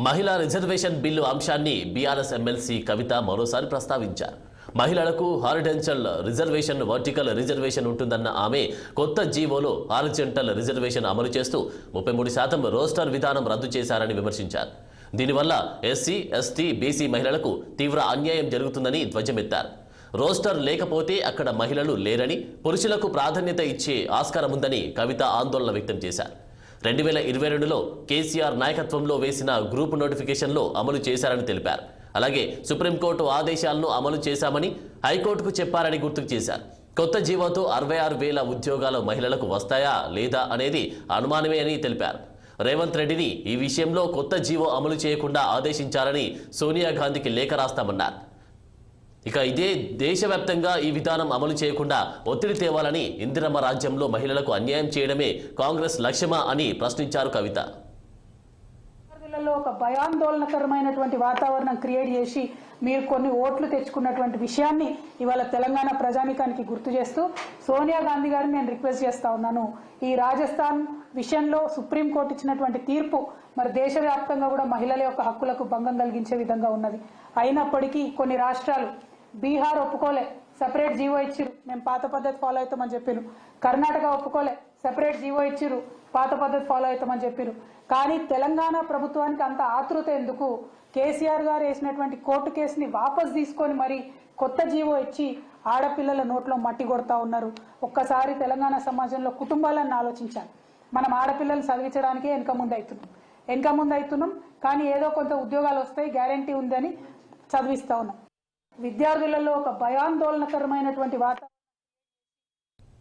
మహిళా reservation bill అంశాన్ని BRS MLC కవిత మరోసారి ప్రస్తావించారు. మహిళలకు హారిజాంటల్ రిజర్వేషన్, వర్టికల్ రిజర్వేషన్ ఉంటుందన్న ఆమె కొత్త జీవోలో హారిజాంటల్ రిజర్వేషన్ అమలు చేస్తూ 33% రోస్టర్ విధానం రద్దు చేశారని విమర్శించారు. దీనివల్ల ఎస్సీ, ఎస్టీ, బీసీ మహిళలకు తీవ్ర అన్యాయం జరుగుతుందని ధ్వజమెత్తారు. రోస్టర్ లేకపోతే అక్కడ మహిళలు లేరని, పురుషులకు ప్రాధాన్యత ఇచ్చే ఆస్కారం ఉందని కవిత ఆందోళన వ్యక్తం చేశారు. 2022లో కేసీఆర్ నాయకత్వంలో వేసిన గ్రూప్ నోటిఫికేషన్లో అమలు చేశారని తెలిపారు. అలాగే సుప్రీంకోర్టు ఆదేశాలను అమలు చేశామని హైకోర్టుకు చెప్పారని గుర్తు చేశారు. కొత్త జీవోతో 66,000 ఉద్యోగాలు మహిళలకు వస్తాయా లేదా అనేది అనుమానమే అని తెలిపారు. రేవంత్ రెడ్డిని ఈ విషయంలో కొత్త జీవో అమలు చేయకుండా ఆదేశించాలని సోనియా గాంధీకి లేఖ రాస్తామన్నారు. ఇక ఇదే దేశవ్యాప్తంగా ఈ విధానం అమలు చేయకుండా ఒత్తిడి తేవాలని, ఇందిరమ్మ రాజ్యంలో మహిళలకు అన్యాయం చేయడమే కాంగ్రెస్ లక్ష్యమా అని ప్రశ్నించారు కవిత. ఒక భయాందోళనకరమైనటువంటి వాతావరణం క్రియేట్ చేసి మీరు కొన్ని ఓట్లు తెచ్చుకున్నటువంటి విషయాన్ని ఇవాళ తెలంగాణ ప్రజానికానికి గుర్తు చేస్తూ సోనియా గాంధీ గారిని నేను రిక్వెస్ట్ చేస్తా ఉన్నాను. ఈ రాజస్థాన్ విషయంలో సుప్రీంకోర్టు ఇచ్చినటువంటి తీర్పు మరి దేశవ్యాప్తంగా కూడా మహిళల యొక్క హక్కులకు భంగం కలిగించే విధంగా ఉన్నది. అయినప్పటికీ కొన్ని రాష్ట్రాలు, బీహార్ ఒప్పుకోలే, సెపరేట్ జీవో ఇచ్చిరు, మేము పాత పద్ధతి ఫాలో అవుతామని చెప్పారు. కర్ణాటక ఒప్పుకోలే, సెపరేట్ జీవో ఇచ్చిరు, పాత పద్ధతి ఫాలో అవుతామని చెప్పారు. కానీ తెలంగాణ ప్రభుత్వానికి అంత ఆతృత ఎందుకు? కేసీఆర్ గారు వేసినటువంటి కోర్టు కేసుని వాపస్ తీసుకొని మరి కొత్త జీవో ఇచ్చి ఆడపిల్లల నోట్లో మట్టి కొడతా ఉన్నారు. ఒక్కసారి తెలంగాణ సమాజంలో కుటుంబాలను ఆలోచించాలి. మనం ఆడపిల్లలు చదివించడానికే వెనక ముందు అవుతున్నాం. కానీ ఏదో కొంత ఉద్యోగాలు వస్తాయి, గ్యారంటీ ఉందని చదివిస్తా ఉన్నాం. విద్యార్థులలో ఒక భయాందోళనకరమైనటువంటి వాతావరణం